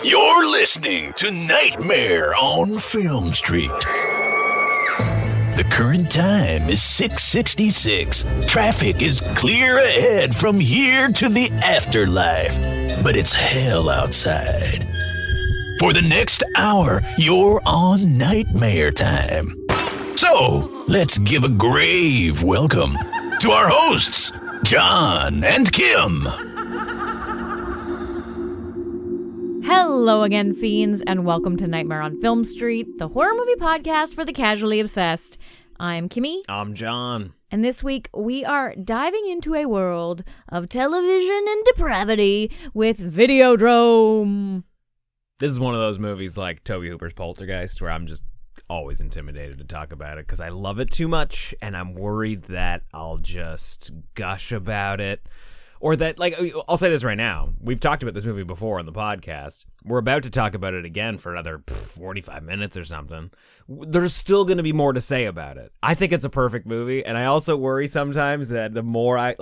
You're listening to Nightmare on Film Street. The current time is 6:66. Traffic is clear ahead from here to the afterlife, but it's hell outside. For the next hour, you're on Nightmare time. So, let's give a grave welcome to our hosts, John and Kim. Hello again, fiends, and welcome to Nightmare on Film Street, the horror movie podcast for the casually obsessed. I'm Kimmi. I'm John. And this week, we are diving into a world of television and depravity with Videodrome. This is one of those movies like Tobe Hooper's Poltergeist where I'm just always intimidated to talk about it because I love it too much and I'm worried that I'll just gush about it. Or that, like, I'll say this right now. We've talked about this movie before on the podcast. We're about to talk about it again for another 45 minutes or something. There's still going to be more to say about it. I think it's a perfect movie, and I also worry sometimes that the more I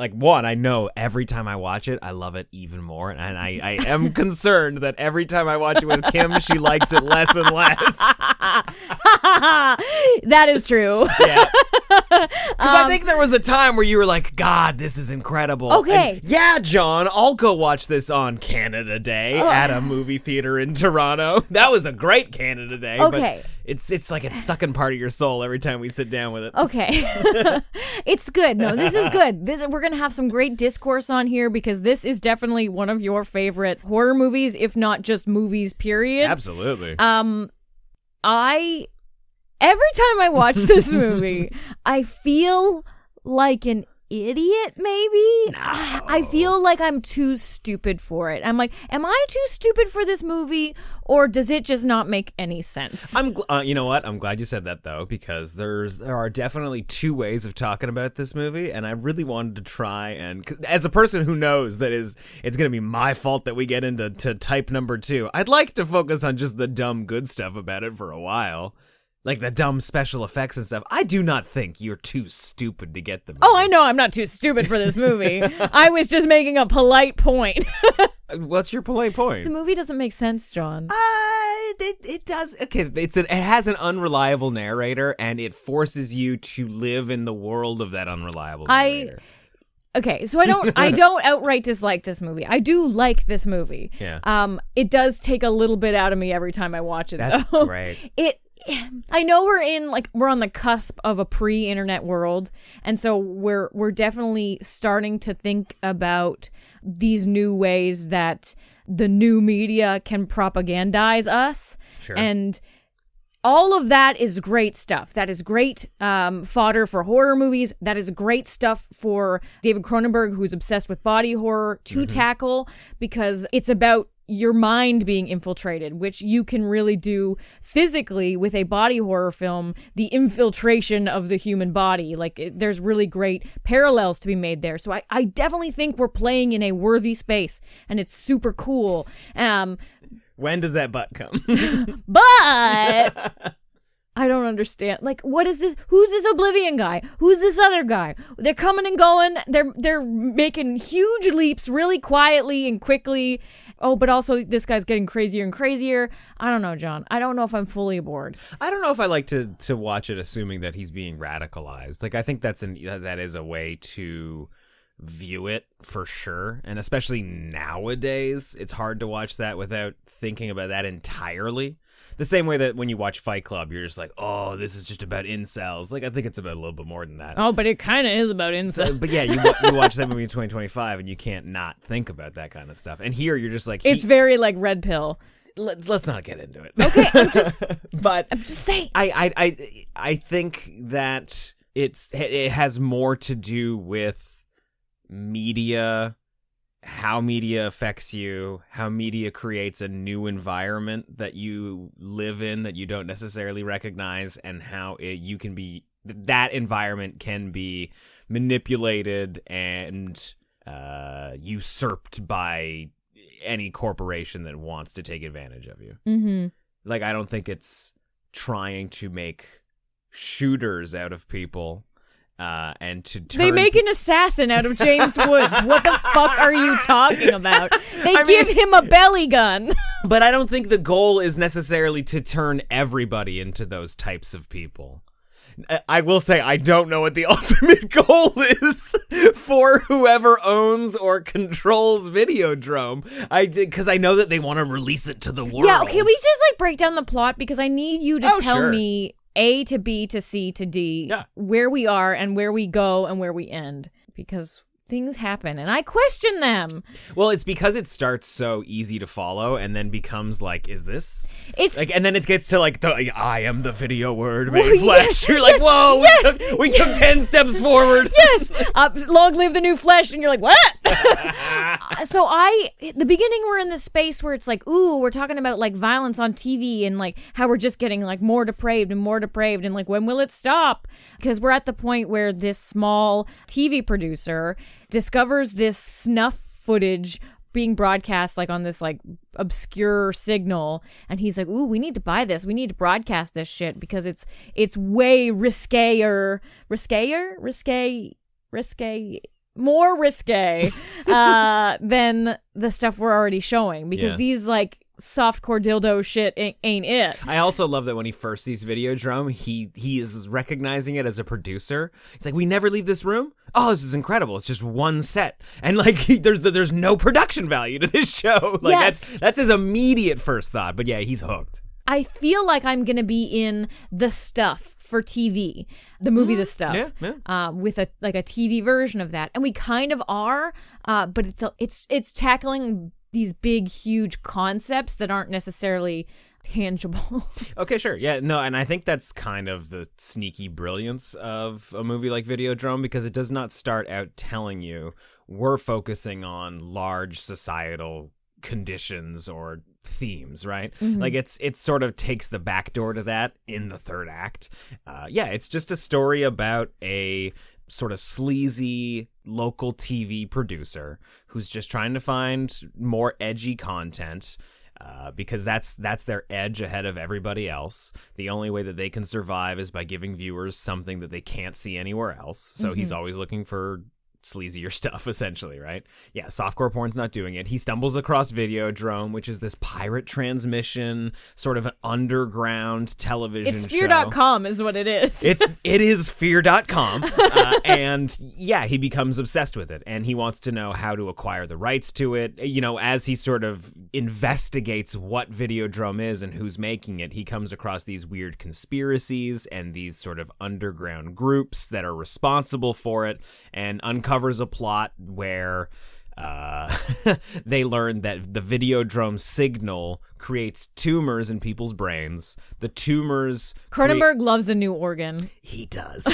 know every time I watch it, I love it even more, and I am concerned that every time I watch it with Kim, she likes it less and less. That is true. Yeah. Because I think there was a time where you were like, God, this is incredible. Okay. And, yeah, John, I'll go watch this on Canada Day at a movie theater in Toronto. That was a great Canada Day. Okay. But it's like it's sucking part of your soul every time we sit down with it. Okay. It's good. No, this is good. We're going to have some great discourse on here because this is definitely one of your favorite horror movies, if not just movies, period. Absolutely. Every time I watch this movie, I feel like an idiot, maybe? No. I feel like I'm too stupid for it. I'm like, am I too stupid for this movie, or does it just not make any sense? You know what? I'm glad you said that, though, because there are definitely two ways of talking about this movie, and I really wanted to try and, as a person who knows that it's going to be my fault that we get into type number 2, I'd like to focus on just the dumb good stuff about it for a while. Like the dumb special effects and stuff. I do not think you're too stupid to get the movie. Oh, I know I'm not too stupid for this movie. I was just making a polite point. What's your polite point? The movie doesn't make sense, John. It does. Okay, it has an unreliable narrator, and it forces you to live in the world of that unreliable narrator. Okay, so I don't outright dislike this movie. I do like this movie. Yeah. It does take a little bit out of me every time I watch it. That's though. great. I know we're on the cusp of a pre-internet world, and so we're definitely starting to think about these new ways that the new media can propagandize us. Sure. And all of that is great stuff. That is great fodder for horror movies. That is great stuff for David Cronenberg, who's obsessed with body horror, to tackle, because it's about your mind being infiltrated, which you can really do physically with a body horror film, the infiltration of the human body. There's really great parallels to be made there. So I definitely think we're playing in a worthy space, and it's super cool. When does that butt come? But I don't understand. What is this? Who's this Oblivion guy? Who's this other guy? They're coming and going. They're making huge leaps really quietly and quickly. Oh, but also this guy's getting crazier and crazier. I don't know, John. I don't know if I'm fully aboard. I don't know if I like to watch it assuming that he's being radicalized. I think that is a way to view it for sure. And especially nowadays, it's hard to watch that without thinking about that entirely. The same way that when you watch Fight Club, you're just like, oh, this is just about incels. I think it's about a little bit more than that. Oh, but it kind of is about incels. But yeah, you watch that movie in 2025 and you can't not think about that kind of stuff. And here you're just like... It's very like Red Pill. Let's not get into it. Okay, I'm just saying. I think that it has more to do with media, how media affects you, how media creates a new environment that you live in that you don't necessarily recognize, and how that environment can be manipulated and usurped by any corporation that wants to take advantage of you. Mm-hmm. I don't think it's trying to make shooters out of people. and to turn... They make an assassin out of James Woods. What the fuck are you talking about? They give him a belly gun. But I don't think the goal is necessarily to turn everybody into those types of people. I will say I don't know what the ultimate goal is for whoever owns or controls Videodrome. Because I know that they want to release it to the world. Yeah, okay, we just like break down the plot because I need you to tell me A to B to C to D, where we are and where we go and where we end. Because things happen and I question them. Well, it's because it starts so easy to follow and then becomes like, is this? It's like, and then it gets to like the I am the video word made flesh. You're like, whoa, we took 10 steps forward. Yes, long live the new flesh, and you're like, what? So the beginning we're in this space where it's like, ooh, we're talking about like violence on TV and like how we're just getting like more depraved and like when will it stop? Because we're at the point where this small TV producer discovers this snuff footage being broadcast like on this like obscure signal, and he's like, ooh, we need to buy this, we need to broadcast this shit because it's way more risque than the stuff we're already showing, because these like softcore dildo shit ain't it. I also love that when he first sees Videodrome, he is recognizing it as a producer. He's like, we never leave this room? Oh, this is incredible. It's just one set. And like there's no production value to this show. Like that's his immediate first thought. But yeah, he's hooked. I feel like I'm going to be in The Stuff for TV, the movie The Stuff, with a TV version of that. And we kind of are, but it's tackling these big, huge concepts that aren't necessarily tangible. Okay, sure. Yeah, no, and I think that's kind of the sneaky brilliance of a movie like Videodrome, because it does not start out telling you we're focusing on large societal conditions or themes, right? Mm-hmm. Like it sort of takes the back door to that in the third act. It's just a story about a sort of sleazy local TV producer who's just trying to find more edgy content because that's their edge ahead of everybody else. The only way that they can survive is by giving viewers something that they can't see anywhere else. So he's always looking for sleazier stuff, essentially, right? Yeah, softcore porn's not doing it. He stumbles across Videodrome, which is this pirate transmission, sort of an underground television show. It's fear.com is what it is. It is fear.com. And yeah, he becomes obsessed with it, and he wants to know how to acquire the rights to it. You know, as he sort of investigates what Videodrome is and who's making it, he comes across these weird conspiracies and these sort of underground groups that are responsible for it, and uncovers a plot where they learn that the Videodrome signal creates tumors in people's brains. The tumors... Cronenberg loves a new organ. He does.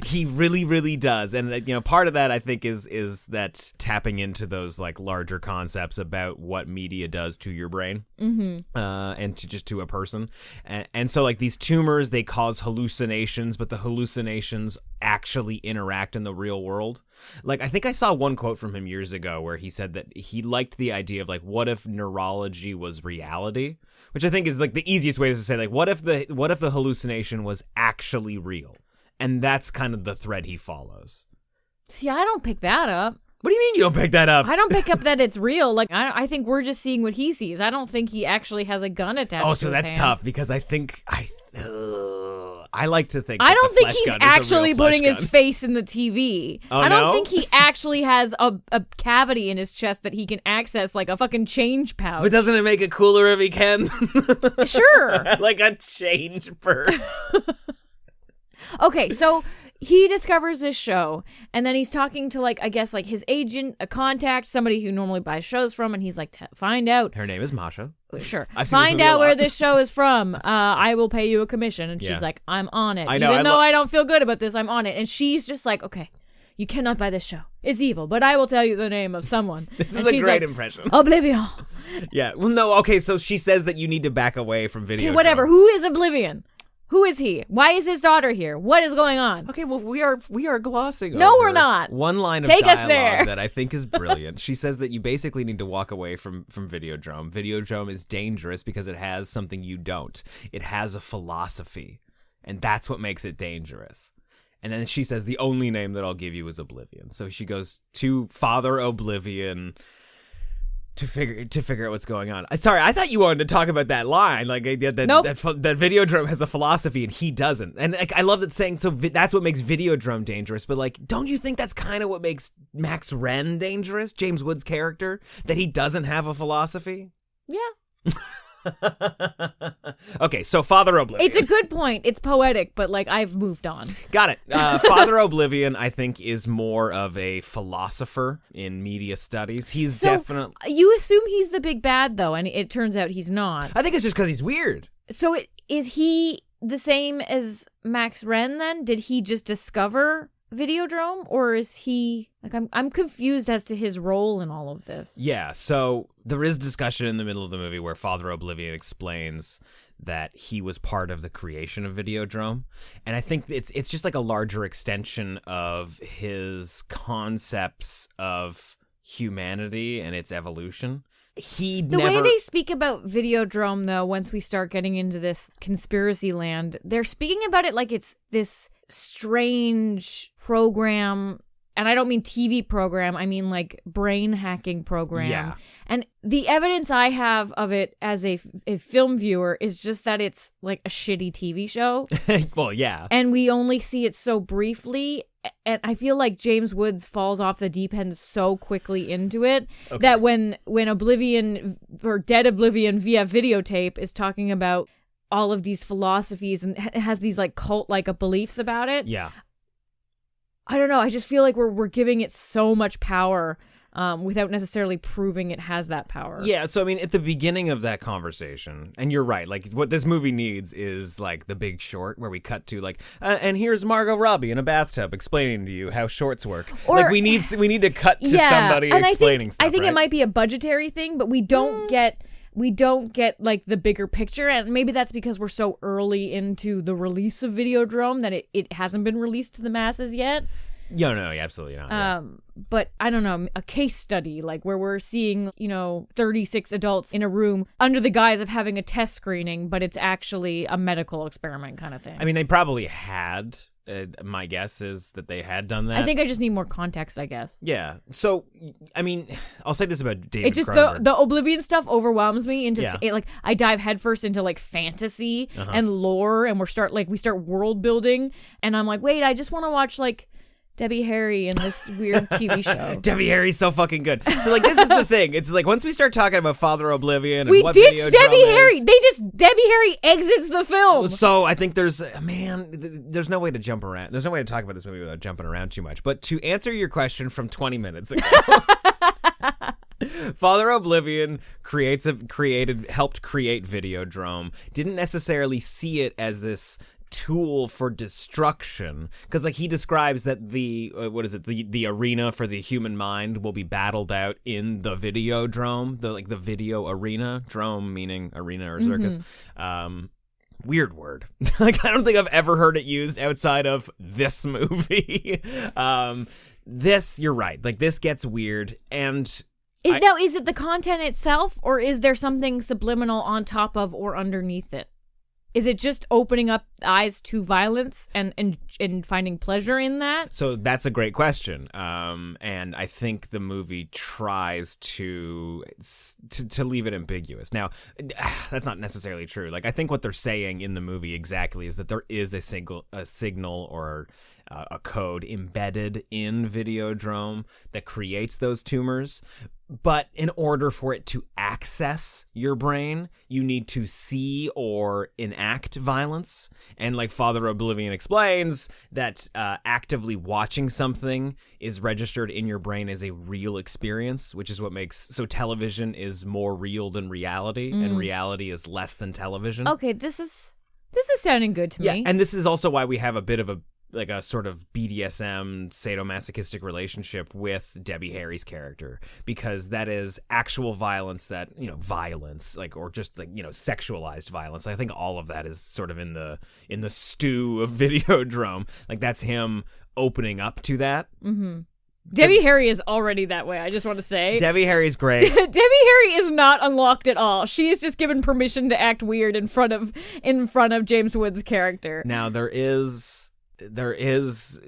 He really, really does. And, you know, part of that, I think, is that tapping into those, like, larger concepts about what media does to your brain and to a person. And so, like, these tumors, they cause hallucinations, but the hallucinations actually interact in the real world. Like, I think I saw one quote from him years ago where he said that he liked the idea of, like, what if neurology was reality? Which I think is, like, the easiest way to say, like, what if the hallucination was actually real? And that's kind of the thread he follows. See, I don't pick that up. What do you mean you don't pick that up? I don't pick up that it's real. Like, I think we're just seeing what he sees. I don't think he actually has a gun attached to his hand. Oh, so that's tough, because I think... I like to think. I don't think he's actually putting his face in the TV. Oh, I don't think he actually has a cavity in his chest that he can access like a fucking change pouch. But doesn't it make it cooler if he can? Sure. Like a change purse. Okay, so he discovers this show, and then he's talking to, like, I guess, like, his agent, a contact, somebody who normally buys shows from, and he's like, find out. Her name is Masha. Sure. Find out where this show is from. I will pay you a commission. And she's like, I'm on it. Even though I don't feel good about this, I'm on it. And she's just like, okay, you cannot buy this show. It's evil, but I will tell you the name of someone. This is a great impression. Oblivion. Yeah. Well, no. Okay, so she says that you need to back away from Videodrome. Okay, whatever. Who is Oblivion? Who is he? Why is his daughter here? What is going on? Okay, well, we are glossing No, over we're not. One line of Take us dialogue there. that I think is brilliant. She says that you basically need to walk away from Videodrome. Videodrome is dangerous because it has something you don't. It has a philosophy, and that's what makes it dangerous. And then she says, the only name that I'll give you is Oblivion. So she goes to Father Oblivion to figure out what's going on. Sorry, I thought you wanted to talk about that line. Like, Nope. that Videodrome has a philosophy and he doesn't. And like, I love that saying, so that's what makes Videodrome dangerous. But like, don't you think that's kind of what makes Max Wren dangerous? James Woods' character? That he doesn't have a philosophy? Yeah. Okay, so Father Oblivion. It's a good point. It's poetic, but like I've moved on. Got it. Father Oblivion, I think, is more of a philosopher in media studies. He's definitely... You assume he's the big bad, though, and it turns out he's not. I think it's just because he's weird. So is he the same as Max Wren, then? Did he just discover Videodrome, or is he... Like, I'm confused as to his role in all of this. Yeah, so there is discussion in the middle of the movie where Father Oblivion explains that he was part of the creation of Videodrome. And I think it's just like a larger extension of his concepts of humanity and its evolution. The way they speak about Videodrome, though, once we start getting into this conspiracy land, they're speaking about it like it's this strange program. And I don't mean TV program, I mean like brain hacking program. Yeah. And the evidence I have of it as a film viewer is just that it's like a shitty TV show. Well, yeah. And we only see it so briefly. And I feel like James Woods falls off the deep end so quickly into it that when Oblivion, or Dead Oblivion via videotape, is talking about all of these philosophies and has these like cult-like beliefs about it. Yeah. I don't know. I just feel like we're giving it so much power without necessarily proving it has that power. Yeah, so I mean, at the beginning of that conversation, and you're right, like what this movie needs is like The Big Short, where we cut to like, and here's Margot Robbie in a bathtub explaining to you how shorts work. Or, like we need to cut to somebody explaining stuff. I think right? it might be a budgetary thing, but we don't get like the bigger picture, and maybe that's because we're so early into the release of Videodrome that it hasn't been released to the masses yet. No, absolutely not. Yeah. But I don't know, a case study like where we're seeing, 36 adults in a room under the guise of having a test screening, but it's actually a medical experiment kind of thing. I mean, they probably had. My guess is that they had done that. I think I just need more context, I guess. Yeah. So, I mean, I'll say this about David It just, Cronenberg. the Oblivion stuff overwhelms me into, like, I dive headfirst into, like, fantasy and lore, and we start world building, and I'm like, wait, I just want to watch, like, Debbie Harry in this weird TV show. Debbie Harry's so fucking good. So, like, this is the thing. It's like, once we start talking about Father Oblivion and what ditched Videodrome Debbie Harry. is, Debbie Harry exits the film. So, I think there's no way to jump around. There's no way to talk about this movie without jumping around too much. But to answer your question from 20 minutes ago, Father Oblivion helped create Videodrome. Didn't necessarily see it as this tool for destruction, because like he describes that the arena for the human mind will be battled out in the Videodrome, the video arena, drome meaning arena or circus. Weird word. Like, I don't think I've ever heard it used outside of this movie. You're right, like this gets weird. And is it the content itself, or is there something subliminal on top of or underneath it? Is it just opening up eyes to violence and finding pleasure in that? So that's a great question. And I think the movie tries to leave it ambiguous. Now, that's not necessarily true. Like, I think what they're saying in the movie exactly is that there is a signal or a code embedded in Videodrome that creates those tumors. But in order for it to access your brain, you need to see or enact violence. And like Father Oblivion explains, that actively watching something is registered in your brain as a real experience, which is what makes... So television is more real than reality, and reality is less than television. Okay, this is sounding good to me. Yeah, and this is also why we have a bit of a sort of BDSM sadomasochistic relationship with Debbie Harry's character, because that is actual violence that, violence, like, or just like, sexualized violence. I think all of that is sort of in the stew of Videodrome. Like, that's him opening up to that. Mm-hmm. Debbie Harry is already that way, I just want to say. Debbie Harry's great. Debbie Harry is not unlocked at all. She is just given permission to act weird in front of James Woods' character. Now, there is... there is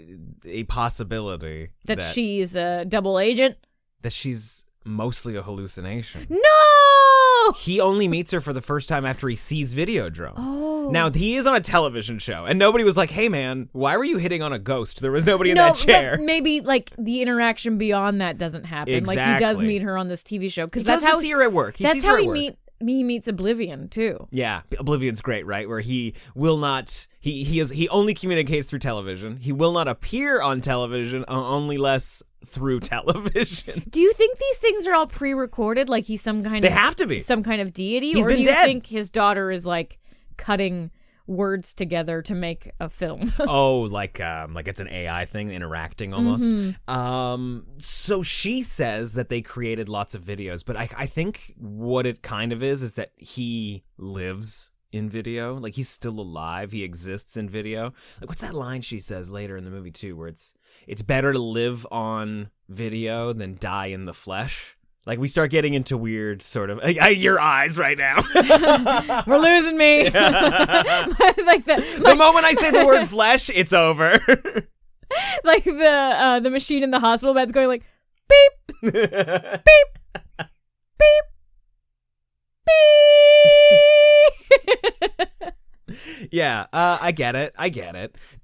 a possibility that she's a double agent. That she's mostly a hallucination. No! He only meets her for the first time after he sees Videodrome. Oh. Now, he is on a television show, and nobody was like, hey, man, why were you hitting on a ghost? There was nobody in that chair. But maybe, like, the interaction beyond that doesn't happen. Exactly. Like, he does meet her on this TV show. Because that's how he see her at work. That's how he meets Oblivion, too. Yeah, Oblivion's great, right? Where he will not... He only communicates through television. He will not appear on television only less through television. Do you think these things are all pre-recorded? Like he's some kind of... They have to be. Some kind of deity? He's or been do you dead. think his daughter is like cutting words together to make a film? Oh, like it's an AI thing, interacting almost. Mm-hmm. So she says that they created lots of videos, but I think what it kind of is that he lives in video. Like, he's still alive. He exists in video. Like, what's that line she says later in the movie, too, where it's better to live on video than die in the flesh? Like, we start getting into weird sort of... your eyes right now. We're losing me. The moment I say the word flesh, it's over. Like the machine in the hospital bed's going like, beep, beep, beep. Yeah, I get it.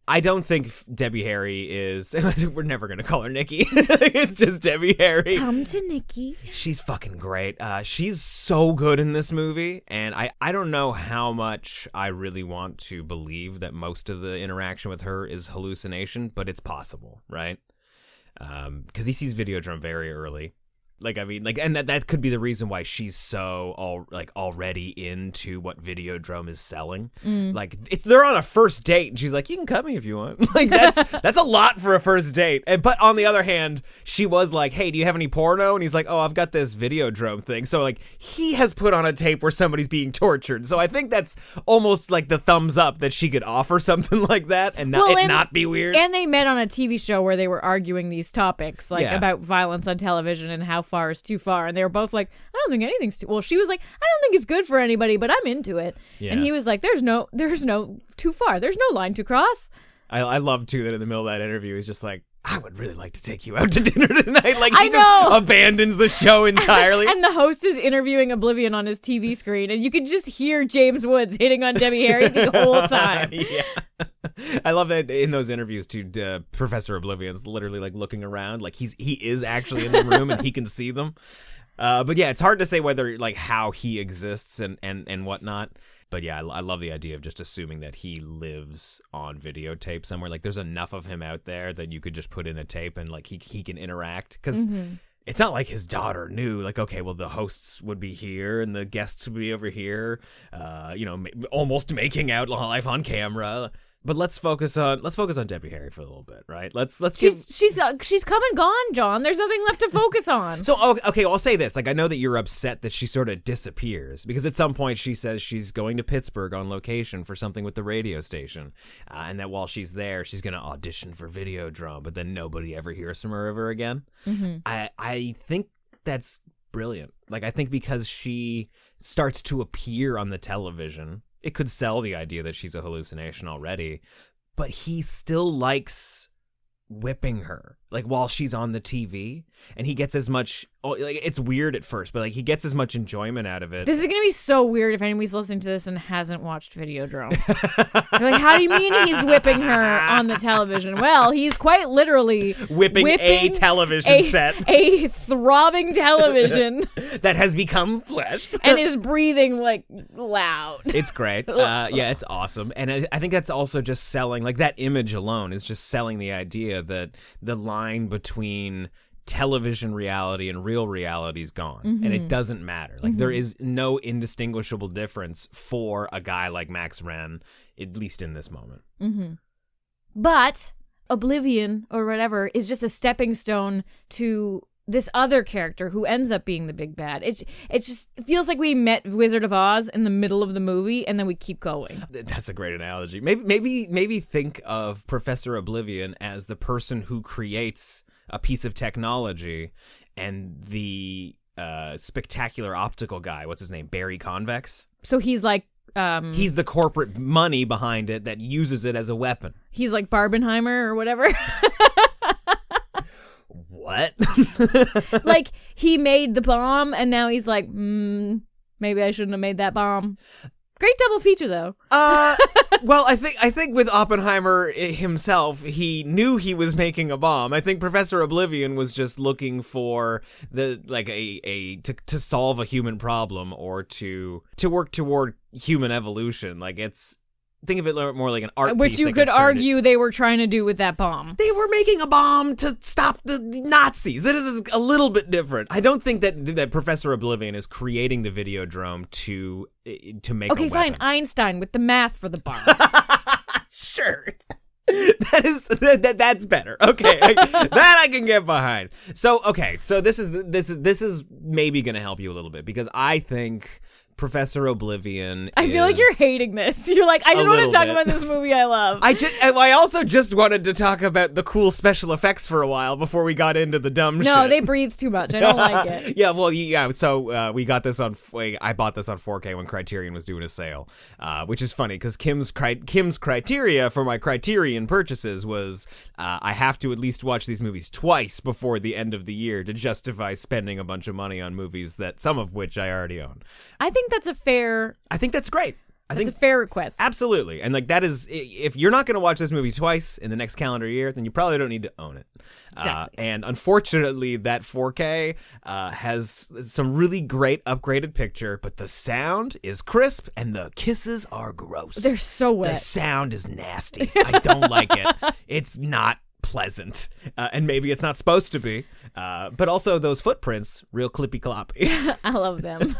I don't think Debbie Harry is... We're never going to call her Nikki. It's just Debbie Harry. Come to Nikki. She's fucking great. She's so good in this movie, and I don't know how much I really want to believe that most of the interaction with her is hallucination, but it's possible, right? Because he sees Videodrome very early. And that could be the reason why she's so already into what Videodrome is selling. If they're on a first date and she's like, you can cut me if you want. Like, that's a lot for a first date. But on the other hand, she was like, hey, do you have any porno? And he's like, oh, I've got this Videodrome thing. So like, he has put on a tape where somebody's being tortured. So I think that's almost like the thumbs up that she could offer something like that and not be weird. And they met on a TV show where they were arguing these topics, about violence on television and how far is too far, and they were both like, I don't think anything's too... Well, she was like, I don't think it's good for anybody, but I'm into it. Yeah. And he was like, there's no too far. There's no line to cross. I love too that in the middle of that interview he's just like, I would really like to take you out to dinner tonight. Like, he just abandons the show entirely. And the host is interviewing Oblivion on his TV screen, and you can just hear James Woods hitting on Debbie Harry the whole time. Yeah. I love that in those interviews too. Professor Oblivion's literally like looking around, like he is actually in the room and he can see them. But yeah, it's hard to say whether like how he exists and whatnot. But yeah, I love the idea of just assuming that he lives on videotape somewhere. Like, there's enough of him out there that you could just put in a tape and like he can interact, because it's not like his daughter knew, like, okay, well, the hosts would be here and the guests would be over here, almost making out live on camera. But let's focus on Debbie Harry for a little bit, right? She's come and gone, John. There's nothing left to focus on. So okay, well, I'll say this: like, I know that you're upset that she sort of disappears, because at some point she says she's going to Pittsburgh on location for something with the radio station, and that while she's there, she's going to audition for Videodrome, but then nobody ever hears from her ever again. Mm-hmm. I think that's brilliant. Like, I think because she starts to appear on the television, it could sell the idea that she's a hallucination already, but he still likes whipping her, like, while she's on the TV, and he gets as much, like, it's weird at first, but like, he gets as much enjoyment out of it. This is gonna be so weird if anybody's listening to this and hasn't watched Videodrome. They're like, how do you mean he's whipping her on the television? Well, he's quite literally whipping a television set, a throbbing television that has become flesh and is breathing like loud. It's great. Yeah, it's awesome. And I think that's also just selling, like, that image alone is just selling the idea that the line between television reality and real reality is gone, and it doesn't matter. Like, there is no indistinguishable difference for a guy like Max Wren, at least in this moment. But Oblivion, or whatever, is just a stepping stone to this other character who ends up being the big bad. It just feels like we met Wizard of Oz in the middle of the movie, and then we keep going. That's a great analogy. Maybe think of Professor Oblivion as the person who creates a piece of technology, and the spectacular optical guy, what's his name, Barry Convex? So he's like He's the corporate money behind it that uses it as a weapon. He's like Barbenheimer or whatever. What? Like, he made the bomb, and now he's like, maybe I shouldn't have made that bomb. Great double feature, though. Well, I think with Oppenheimer himself, he knew he was making a bomb. I think Professor Oblivion was just looking for to solve a human problem or to work toward human evolution. Like, think of it more like an art piece. Which you could argue they were trying to do with that bomb. They were making a bomb to stop the Nazis. This is a little bit different. I don't think that Professor Oblivion is creating the Videodrome to make a weapon. Okay, fine. Einstein with the math for the bomb. Sure. That's better. Okay, that I can get behind. So this is maybe going to help you a little bit, because I think Professor Oblivion I feel like you're hating this. You're like, I just want to talk about this movie I love. I also just wanted to talk about the cool special effects for a while before we got into the dumb shit. No, they breathe too much. I don't like it. Yeah, well, yeah. So we got this I bought this on 4K when Criterion was doing a sale, which is funny because Kim's criteria for my Criterion purchases was I have to at least watch these movies twice before the end of the year to justify spending a bunch of money on movies that some of which I already own. I think that's I think that's great. I think it's a fair request. Absolutely. And like that is, if you're not going to watch this movie twice in the next calendar year, then you probably don't need to own it. Exactly. And unfortunately, that 4K has some really great upgraded picture, but the sound is crisp and the kisses are gross. They're so wet. The sound is nasty. I don't like it. It's not pleasant, and maybe it's not supposed to be, but also those footprints, real clippy cloppy. I love them.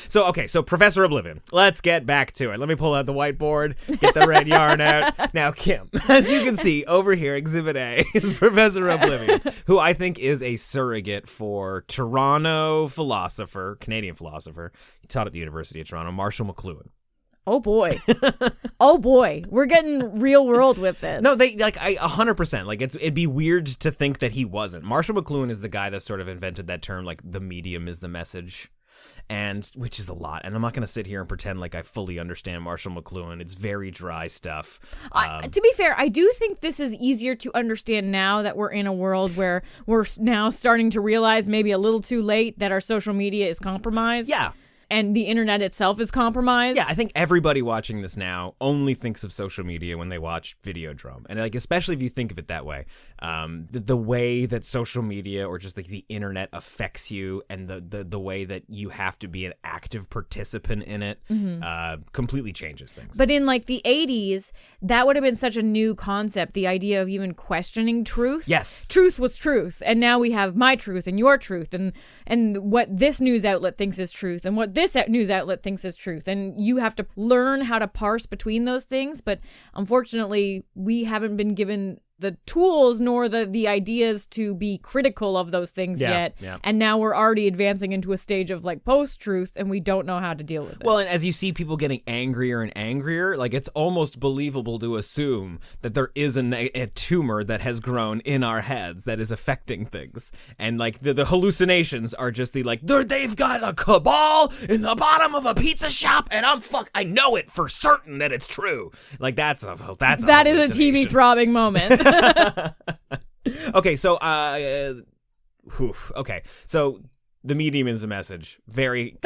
So Professor Oblivion, let's get back to it. Let me pull out the whiteboard, get the red yarn out. Now, Kim, as you can see over here, Exhibit A is Professor Oblivion, who I think is a surrogate for Canadian philosopher. He taught at the University of Toronto, Marshall McLuhan. Oh boy. Oh boy. We're getting real world with this. No, they 100%. Like it'd be weird to think that he wasn't. Marshall McLuhan is the guy that sort of invented that term, like the medium is the message. And which is a lot. And I'm not going to sit here and pretend like I fully understand Marshall McLuhan. It's very dry stuff. To be fair, I do think this is easier to understand now that we're in a world where we're now starting to realize, maybe a little too late, that our social media is compromised. Yeah. And the internet itself is compromised. Yeah, I think everybody watching this now only thinks of social media when they watch Videodrome. And like, especially if you think of it that way, the way that social media or just like the internet affects you, and the way that you have to be an active participant in it, completely changes things. But in like the 80s, that would have been such a new concept, the idea of even questioning truth. Yes. Truth was truth. And now we have my truth and your truth, and what this news outlet thinks is truth, and what this news outlet thinks is truth, and you have to learn how to parse between those things. But unfortunately, we haven't been given the tools nor the ideas to be critical of those things yet. Yeah. And now we're already advancing into a stage of like post-truth, and we don't know how to deal with it. Well, and as you see people getting angrier and angrier, like it's almost believable to assume that there is a tumor that has grown in our heads that is affecting things. And like the hallucinations are just they've got a cabal in the bottom of a pizza shop, and I know it for certain that it's true. Like that is a TV throbbing moment. Okay, so so the medium is a message. Very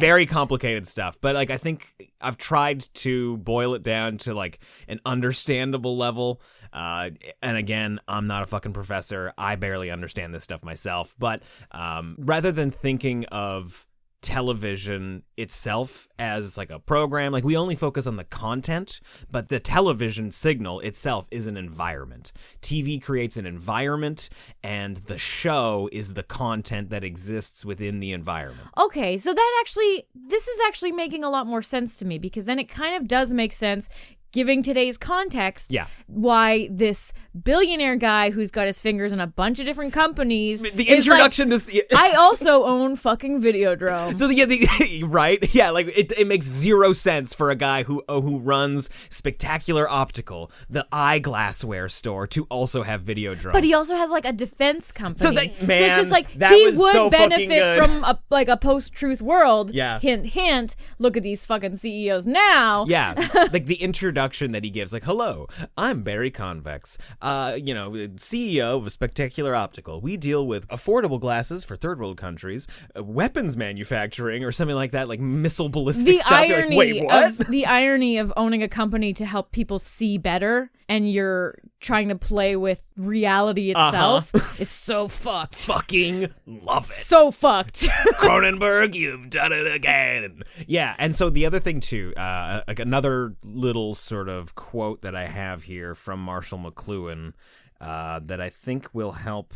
very complicated stuff. But like I think I've tried to boil it down to like an understandable level. And again, I'm not a fucking professor. I barely understand this stuff myself. But rather than thinking of television itself as like a program, like we only focus on the content, but the television signal itself is an environment. TV creates an environment, and the show is the content that exists within the environment. Okay, so this is actually making a lot more sense to me, because then it kind of does make sense giving today's context, Yeah. why this billionaire guy who's got his fingers in a bunch of different companies. The introduction like, to. I also own fucking Videodrome. So right, yeah, like it makes zero sense for a guy who runs Spectacular Optical, the eyeglassware store, to also have Videodrome. But he also has like a defense company. So it's just like that he was would so benefit good. from a post-truth world. Yeah. Hint, hint. Look at these fucking CEOs now. Yeah, like the introduction that he gives, like, hello, I'm Barry Convex, CEO of Spectacular Optical. We deal with affordable glasses for third world countries, weapons manufacturing, or something like that, like missile ballistic The stuff. You're like, wait, what? the irony of owning a company to help people see better, and you're trying to play with reality itself is so fucked. Fucking love it. So fucked. Cronenberg, you've done it again. Yeah, and so the other thing too, like another little sort of quote that I have here from Marshall McLuhan that I think will help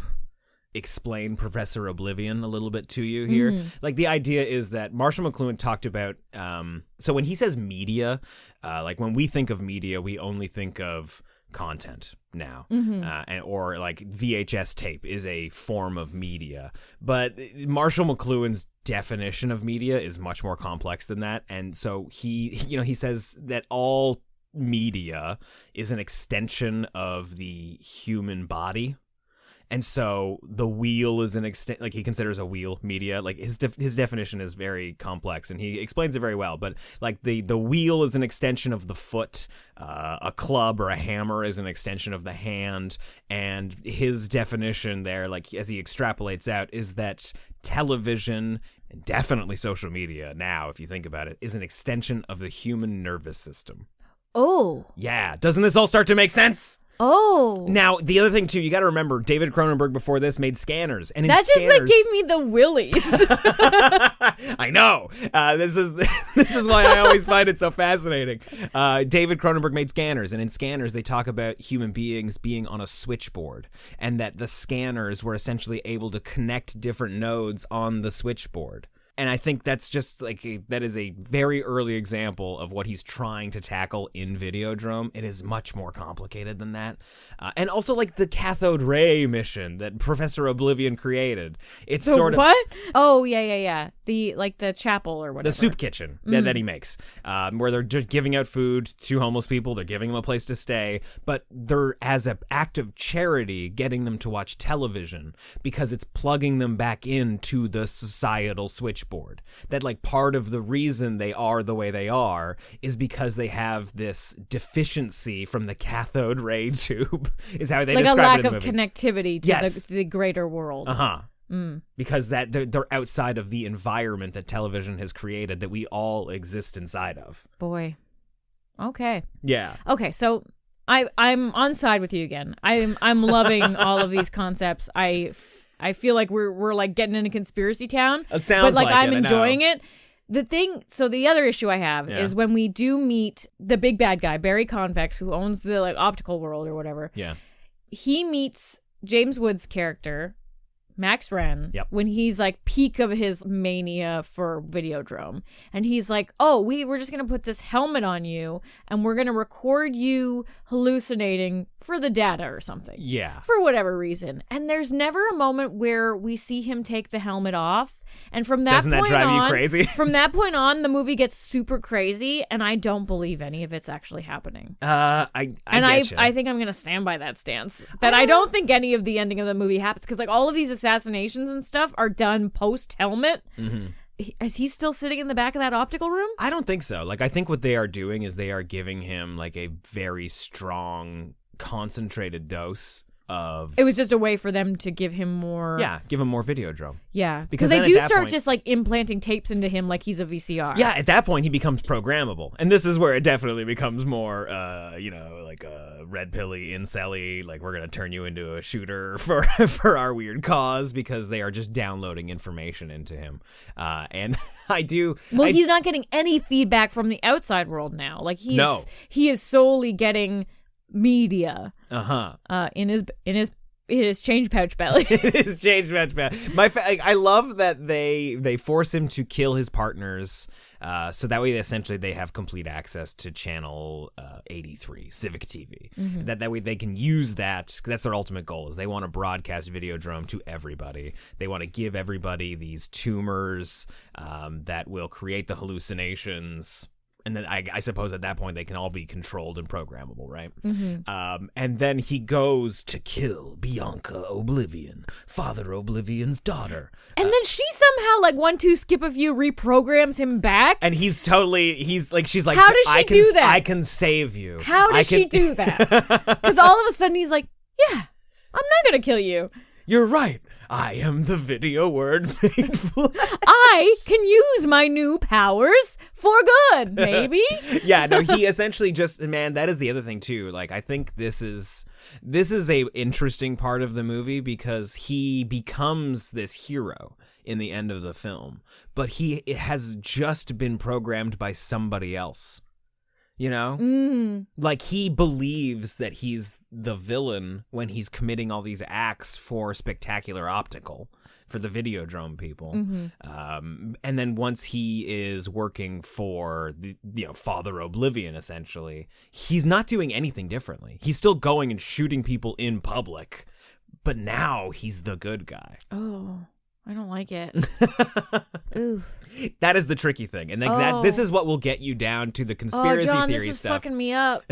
explain Professor Oblivion a little bit to you here. Like the idea is that Marshall McLuhan talked about, so when he says media, like when we think of media, we only think of content now, or like VHS tape is a form of media. But Marshall McLuhan's definition of media is much more complex than that. And so he says that all media is an extension of the human body. And so the wheel is an extent, like he considers a wheel media. Like his definition is very complex, and he explains it very well. But like the wheel is an extension of the foot, a club or a hammer is an extension of the hand, and his definition there, like as he extrapolates out, is that television, and definitely social media now, if you think about it, is an extension of the human nervous system. Oh. Yeah, doesn't this all start to make sense? Oh. Now, the other thing, too, you got to remember, David Cronenberg before this made scanners. And in that just scanners, like gave me the willies. I know. This is why I always find it so fascinating. David Cronenberg made scanners, and in scanners, they talk about human beings being on a switchboard, and that the scanners were essentially able to connect different nodes on the switchboard. And I think that's just like that is a very early example of what he's trying to tackle in Videodrome. It is much more complicated than that. And also like the cathode ray mission that Professor Oblivion created. It's The sort of what? Oh, yeah. The chapel or whatever. the soup kitchen that he makes, where they're just giving out food to homeless people. They're giving them a place to stay, but they're, as an act of charity, getting them to watch television because it's plugging them back into the societal switchboard. That like part of the reason they are the way they are is because they have this deficiency from the cathode ray tube, is how they like describe a lack it in of the movie. connectivity to Yes. the greater world. Because that they're outside of the environment that television has created that we all exist inside of. Boy. Okay. Yeah. Okay, so I'm on side with you again. I'm loving all of these concepts. I feel like we're like getting into conspiracy town. It sounds but like I'm it, I know. enjoying it. The other issue I have is when we do meet the big bad guy, Barry Convex, who owns the like optical world or whatever. Yeah. He meets James Woods' character, Max Wren, when he's like peak of his mania for Videodrome. And he's like, oh, we're just going to put this helmet on you and we're going to record you hallucinating for the data or something. Yeah. For whatever reason. And there's never a moment where we see him take the helmet off. And from that Doesn't that point drive on, you crazy? From that point on, the movie gets super crazy and I don't believe any of it's actually happening. I think I'm going to stand by that stance. That I don't think any of the ending of the movie happens because like all of these assassinations and stuff are done post-helmet. Is he still sitting in the back of that optical room? I don't think so. Like I think what they are doing is they are giving him like a very strong concentrated dose of... It was just a way for them to give him more... Yeah, give him more Videodrome. Yeah, Because they then at do that start point- just like implanting tapes into him like he's a VCR. Yeah, at that point he becomes programmable. And this is where it definitely becomes more, like a red pilly, incelly, like we're going to turn you into a shooter for our weird cause because they are just downloading information into him. And I do... Well, he's not getting any feedback from the outside world now. Like he is solely getting media in his It is change pouch belly. It is change pouch belly. I love that they force him to kill his partners, so that way essentially they have complete access to channel 83 Civic TV. Mm-hmm. That way they can use that. That's their ultimate goal. Is they want to broadcast Videodrome to everybody. They want to give everybody these tumors that will create the hallucinations. And then I suppose at that point they can all be controlled and programmable, right? Mm-hmm. And then he goes to kill Bianca Oblivion, Father Oblivion's daughter. And then she somehow, like, 1, 2, skip a few, reprograms him back. And she's like, how does she do that? I can save you. How does she do that? Because all of a sudden he's like, yeah, I'm not going to kill you. You're right. I am the video word made flesh. I can use my new powers for good, maybe. Yeah, no, he essentially just, man, that is the other thing too. Like, I think this is a interesting part of the movie because he becomes this hero in the end of the film, but he has just been programmed by somebody else. You know? Like, he believes that he's the villain when he's committing all these acts for Spectacular Optical, for the Videodrome people. And then once he is working for Father Oblivion, essentially, he's not doing anything differently. He's still going and shooting people in public, but now he's the good guy. Oh, I don't like it. Ooh. That is the tricky thing. And this is what will get you down to the conspiracy John, theory this is stuff. Fucking me up.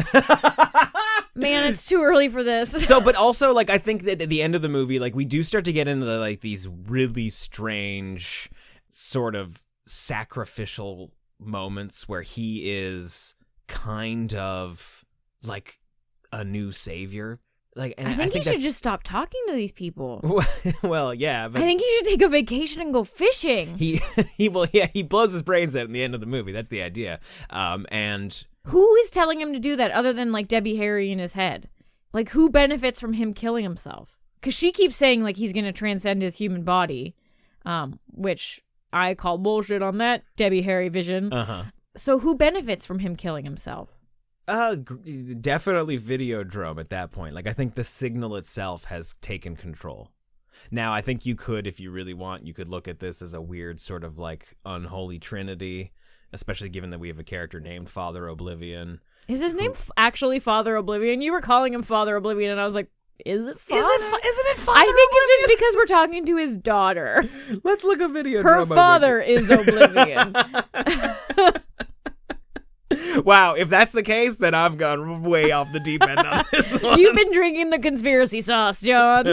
Man, it's too early for this. So, but also, like, I think that at the end of the movie, like, we do start to get into like these really strange sort of sacrificial moments where he is kind of like a new savior. Like, and I think he should just stop talking to these people. Well, yeah, but I think he should take a vacation and go fishing. He blows his brains out in the end of the movie. That's the idea. And who is telling him to do that other than like Debbie Harry in his head? Like, who benefits from him killing himself? Because she keeps saying like he's going to transcend his human body, which I call bullshit on that Debbie Harry vision. So who benefits from him killing himself? Definitely Videodrome at that point. Like, I think the signal itself has taken control. Now, I think you could, if you really want, you could look at this as a weird sort of like unholy trinity, especially given that we have a character named Father Oblivion. Is his name actually Father Oblivion? You were calling him Father Oblivion, and I was like, is it Father? Isn't it Father I think Oblivion? it's just because we're talking to his daughter. Let's look at Videodrome. Her father is Oblivion. Wow, if that's the case, then I've gone way off the deep end on this one. You've been drinking the conspiracy sauce, John.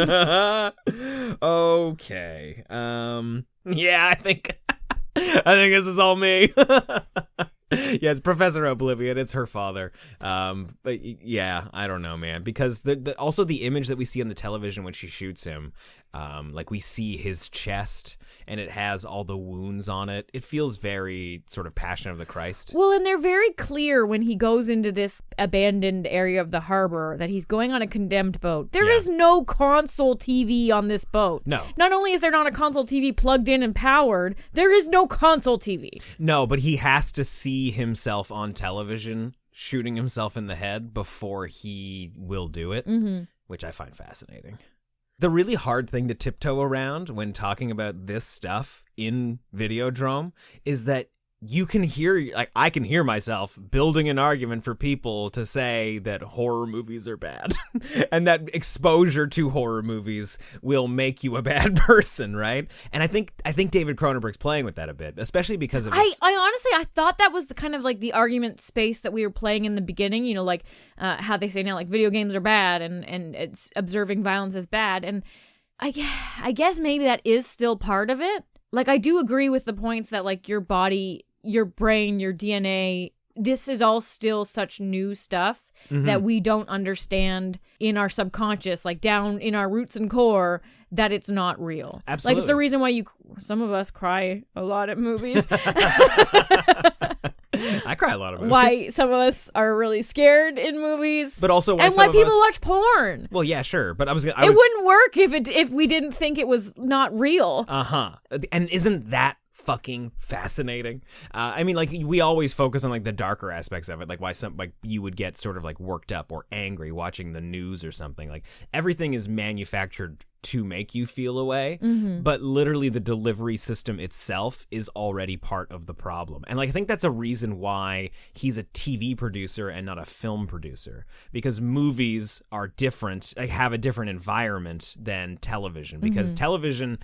Okay. Yeah, I think this is all me. Yeah, it's Professor Oblivion. It's her father. But yeah, I don't know, man. Because also the image that we see on the television when she shoots him, like we see his chest and it has all the wounds on it. It feels very sort of Passion of the Christ. Well, and they're very clear when he goes into this abandoned area of the harbor that he's going on a condemned boat. There is no console TV on this boat. No. Not only is there not a console TV plugged in and powered, there is no console TV. No, but he has to see himself on television shooting himself in the head before he will do it, which I find fascinating. The really hard thing to tiptoe around when talking about this stuff in Videodrome is that you can hear, like, I can hear myself building an argument for people to say that horror movies are bad and that exposure to horror movies will make you a bad person, right? And I think David Cronenberg's playing with that a bit, especially because of his... I honestly, I thought that was the kind of like the argument space that we were playing in the beginning, you know, like how they say now, like, video games are bad and it's observing violence is bad. And I guess maybe that is still part of it. Like, I do agree with the points that, like, your body, your brain, your DNA, this is all still such new stuff that we don't understand in our subconscious, like down in our roots and core, that it's not real. Absolutely. Like, it's the reason why some of us cry a lot at movies. I cry a lot of movies. Why some of us are really scared in movies. But also why and why people watch porn. Well, yeah, sure. But it wouldn't work if we didn't think it was not real. And isn't that fucking fascinating. I mean, like, we always focus on like the darker aspects of it, like why you would get sort of like worked up or angry watching the news or something. Like, everything is manufactured to make you feel a way, but literally the delivery system itself is already part of the problem. And like, I think that's a reason why he's a TV producer and not a film producer, because movies are different, like have a different environment than television, because television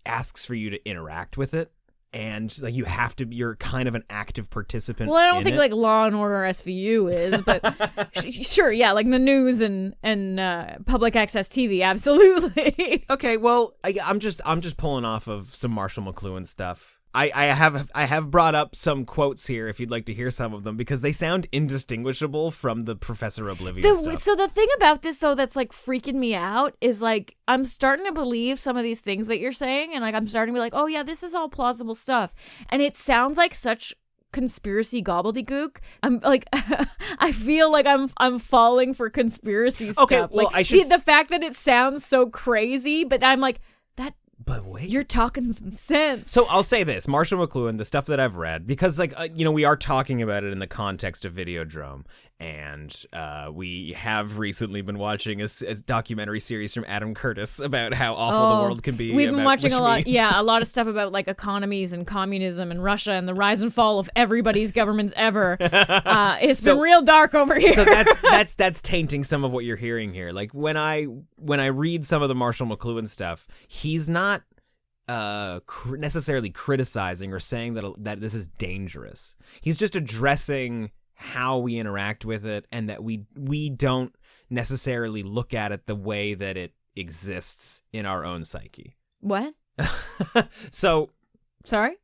asks for you to interact with it. And like, you're kind of an active participant. Well, I don't think like Law and Order SVU is, but sure, yeah, like the news and public access TV, absolutely. Okay, well, I'm just pulling off of some Marshall McLuhan stuff. I have brought up some quotes here if you'd like to hear some of them, because they sound indistinguishable from the Professor Oblivion stuff. So the thing about this, though, that's like freaking me out is like, I'm starting to believe some of these things that you're saying, and like I'm starting to be like, oh yeah, this is all plausible stuff, and it sounds like such conspiracy gobbledygook. I'm like, I feel like I'm falling for conspiracy stuff. Okay, well, like, the fact that it sounds so crazy, but I'm like, but wait, you're talking some sense. So I'll say this, Marshall McLuhan, the stuff that I've read, because like, we are talking about it in the context of Videodrome, and we have recently been watching a documentary series from Adam Curtis about how awful the world can be. We've been watching a lot of stuff about like economies and communism and Russia and the rise and fall of everybody's governments ever. It's been real dark over here. So that's tainting some of what you're hearing here. Like, when I read some of the Marshall McLuhan stuff, he's not necessarily criticizing or saying that this is dangerous. He's just addressing how we interact with it, and that we don't necessarily look at it the way that it exists in our own psyche. What? So, sorry?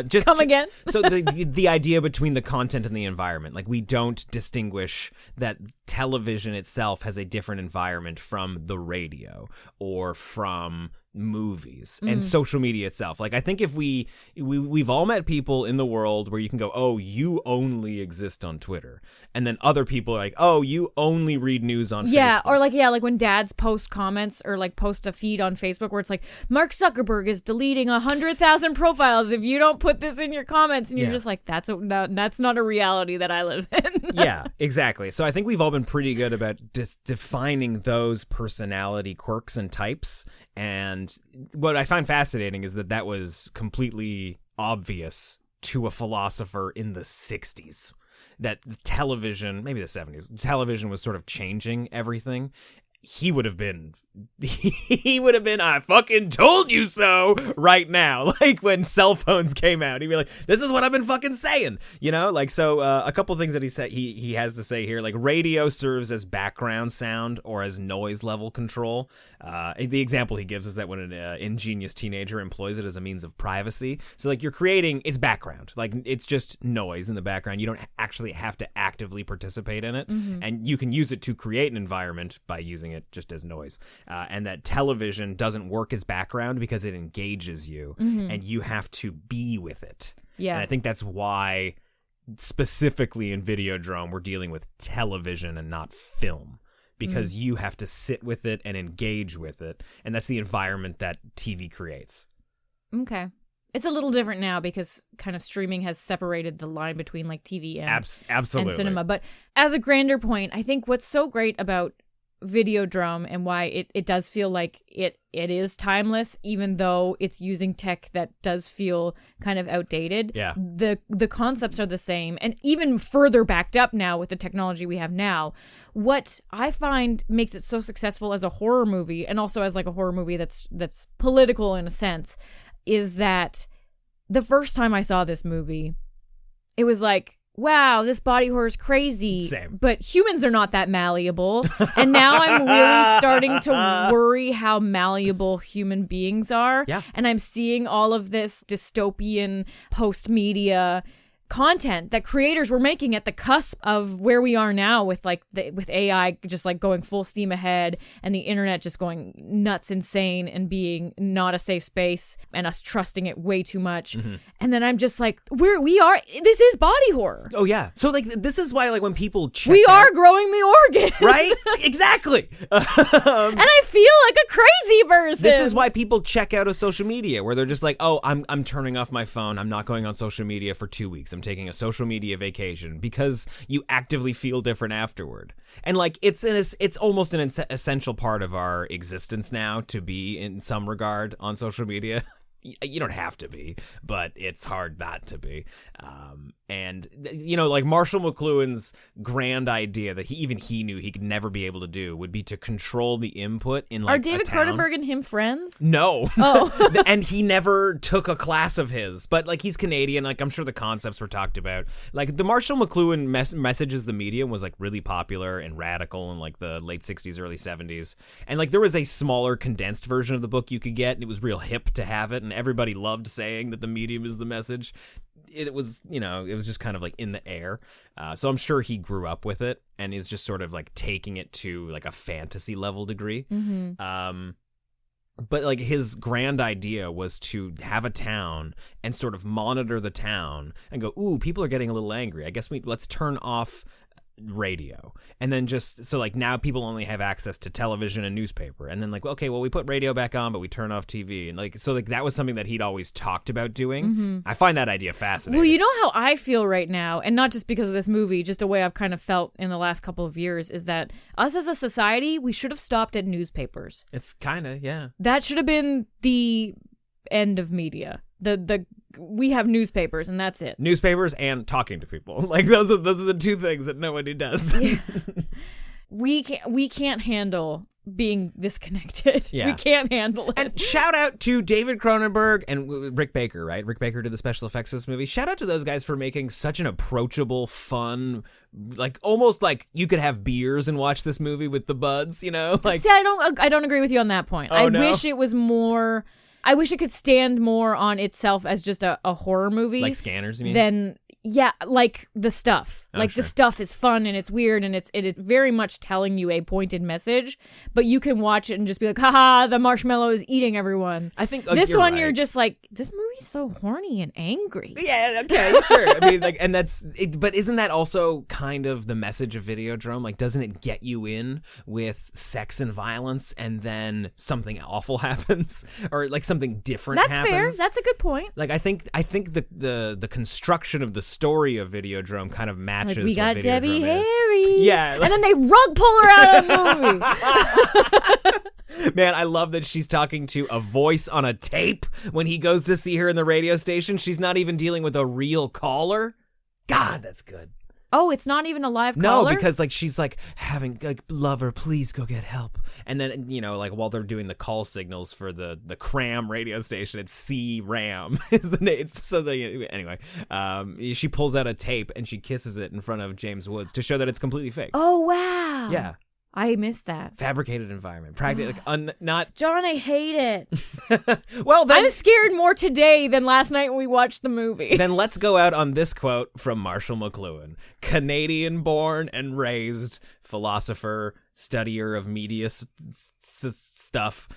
Just come again. So the idea between the content and the environment, like, we don't distinguish that television itself has a different environment from the radio or from movies and social media itself. Like, I think if we've all met people in the world where you can go, oh, you only exist on Twitter, and then other people are like, oh, you only read news on Facebook. Or like when dads post comments or like post a feed on Facebook where it's like, Mark Zuckerberg is deleting 100,000 profiles if you don't put this in your comments, and you're just like, that's not a reality that I live in. Yeah, exactly. So I think we've all been pretty good about defining those personality quirks and types. And what I find fascinating is that was completely obvious to a philosopher in the 60s. That television, maybe the 70s, television was sort of changing everything. He would have been, I fucking told you so right now. Like, when cell phones came out, he'd be like, this is what I've been fucking saying, like, so a couple things that he said, he has to say here, like, radio serves as background sound or as noise level control. The example he gives is that when an ingenious teenager employs it as a means of privacy. So like, you're creating its background, like, it's just noise in the background. You don't actually have to actively participate in it. And you can use it to create an environment by using it just as noise, and that television doesn't work as background because it engages you, and you have to be with it. And I think that's why specifically in Videodrome we're dealing with television and not film, because you have to sit with it and engage with it, and that's the environment that TV creates. Okay. It's a little different now because kind of streaming has separated the line between like TV and, absolutely, and cinema. But as a grander point, I think what's so great about Videodrome and why it does feel like it is timeless, even though it's using tech that does feel kind of outdated. Yeah. The concepts are the same, and even further backed up now with the technology we have now. What I find makes it so successful as a horror movie, and also as like a horror movie that's political in a sense, is that the first time I saw this movie, it was like, wow, this body horror is crazy. Same. But humans are not that malleable. And now I'm really starting to worry how malleable human beings are. Yeah. And I'm seeing all of this dystopian post-media content that creators were making at the cusp of where we are now with like with AI just like going full steam ahead and the internet just going nuts insane and being not a safe space and us trusting it way too much. And then I'm just like, this is body horror. Oh yeah. So like this is why like when people check we out, are growing the organ. right? Exactly. And I feel like a crazy person. This is why people check out of social media, where they're just like, oh, I'm turning off my phone. I'm not going on social media for 2 weeks. I'm taking a social media vacation, because you actively feel different afterward. And like it's almost an essential part of our existence now to be in some regard on social media. You don't have to be, but it's hard not to be. And, you know, like Marshall McLuhan's grand idea that he knew he could never be able to do would be to control the input in like Are David Cronenberg and him friends? No. Oh. And he never took a class of his, but like he's Canadian. Like I'm sure the concepts were talked about. Like the Marshall McLuhan messages the medium was like really popular and radical in like the late 60s, early 70s. And like there was a smaller condensed version of the book you could get, and it was real hip to have it. And everybody loved saying that the medium is the message. It was, you know, it was just kind of like in the air. So I'm sure he grew up with it and is just sort of like taking it to like a fantasy level degree. But like his grand idea was to have a town and sort of monitor the town and go, ooh, people are getting a little angry. I guess let's turn off radio. And then just so like now people only have access to television and newspaper, and then like, okay, well, we put radio back on but we turn off TV, and like so like that was something that he'd always talked about doing. I find that idea fascinating. Well, you know how I feel right now, and not just because of this movie, just a way I've kind of felt in the last couple of years, is that us as a society, we should have stopped at newspapers. It's kind of, yeah, that should have been the end of media. We have newspapers and that's it. Newspapers and talking to people. Like those are the two things that nobody does. Yeah. We can't handle being disconnected. Yeah. We can't handle it. And shout out to David Cronenberg and Rick Baker, right? Rick Baker did the special effects of this movie. Shout out to those guys for making such an approachable, fun, like almost like you could have beers and watch this movie with the buds, you know? Like, see, I don't agree with you on that point. I wish it was more. I wish it could stand more on itself as just a horror movie. Like Scanners, you mean? Then, yeah, like The Stuff. Oh, like sure. The Stuff is fun and it's weird and it is very much telling you a pointed message, but you can watch it and just be like, haha, the marshmallow is eating everyone. I think this you're one right. You're just like, this movie's so horny and angry. Yeah, okay, sure. I mean, like, and that's it, but isn't that also kind of the message of Videodrome? Like, doesn't it get you in with sex and violence, and then something awful happens, or like something different That's happens? fair. That's a good point. Like, I think the construction of the story of Videodrome kind of matches. Like, we got what Debbie Videodrome is. Harry. Yeah, and then they rug pull her out of the movie. Man, I love that she's talking to a voice on a tape when he goes to see her in the radio station. She's not even dealing with a real caller. God, that's good. Oh, it's not even a live caller? No, because like she's like having like, lover, please go get help. And then, you know, like while they're doing the call signals for the Cram radio station, it's C-Ram is the name. So anyway, she pulls out a tape and she kisses it in front of James Woods to show that it's completely fake. Oh, wow. Yeah. I missed that. Fabricated environment. Not. John, I hate it. Well, then I'm scared more today than last night when we watched the movie. Then let's go out on this quote from Marshall McLuhan. Canadian-born and raised philosopher, studier of media stuff.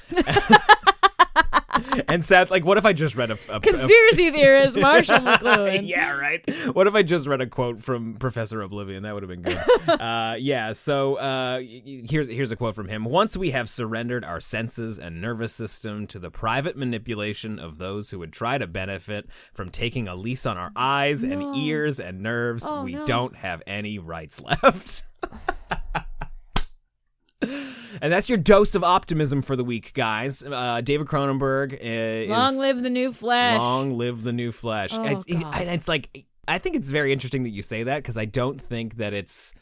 And sounds like, what if I just read a conspiracy theorist Marshall McLuhan? Yeah, right. What if I just read a quote from Professor Oblivion? That would have been good. Yeah. So here's a quote from him. Once we have surrendered our senses and nervous system to the private manipulation of those who would try to benefit from taking a lease on our eyes and ears and nerves, we don't have any rights left. And that's your dose of optimism for the week, guys. David Cronenberg is... Long live the new flesh. Long live the new flesh. Oh, It's like, I think it's very interesting that you say that, because I don't think that it's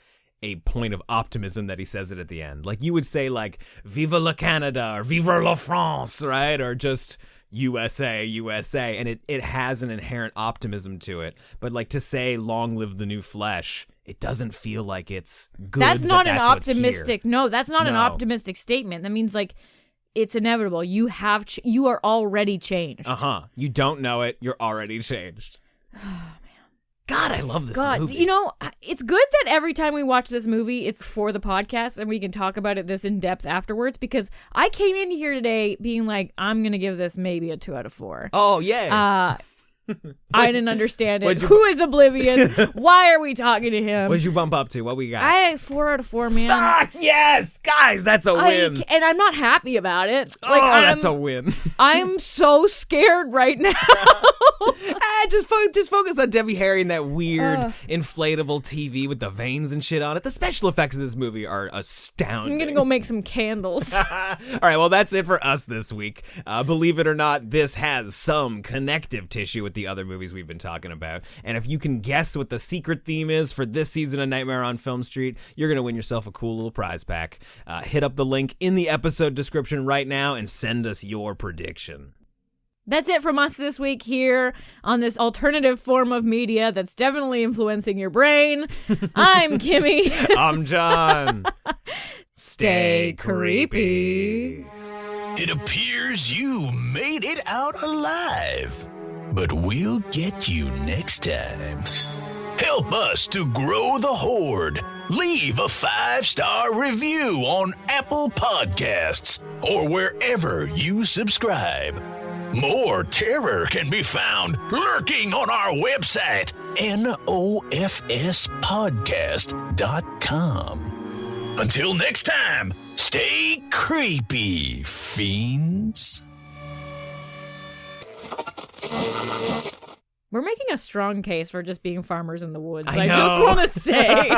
a point of optimism that he says it at the end. Like, you would say, like, Vive la Canada, or Vive la France, right? Or just... USA, USA, and it has an inherent optimism to it. But like to say long live the new flesh, it doesn't feel like it's good. That's not an optimistic. No, that's not an optimistic statement. That means like it's inevitable. You are already changed. You don't know it. You're already changed. Oh man. God, I love this God, movie. you know, it's good that every time we watch this movie, it's for the podcast and we can talk about it this in depth afterwards, because I came in here today being like, I'm going to give this maybe a 2 out of 4. Oh, yeah. I didn't understand it. Who is oblivious? Why are we talking to him? What'd you bump up to? What we got? I 4 out of 4, man. Fuck yes! Guys, that's a win. And I'm not happy about it. That's a win. I'm so scared right now. Just focus on Debbie Harry and that weird inflatable TV with the veins and shit on it. The special effects in this movie are astounding. I'm gonna go make some candles. All right, well, that's it for us this week. Believe it or not, this has some connective tissue with the other movies we've been talking about. And if you can guess what the secret theme is for this season of Nightmare on Film Street, you're gonna win yourself a cool little prize pack. Hit up the link in the episode description right now and send us your prediction. That's it from us this week here on this alternative form of media that's definitely influencing your brain. I'm Kimmi. I'm John. Stay creepy. It appears you made it out alive, but we'll get you next time. Help us to grow the horde. Leave a 5-star review on Apple Podcasts or wherever you subscribe. More terror can be found lurking on our website, nofspodcast.com. Until next time, stay creepy, fiends. We're making a strong case for just being farmers in the woods. I just want to say.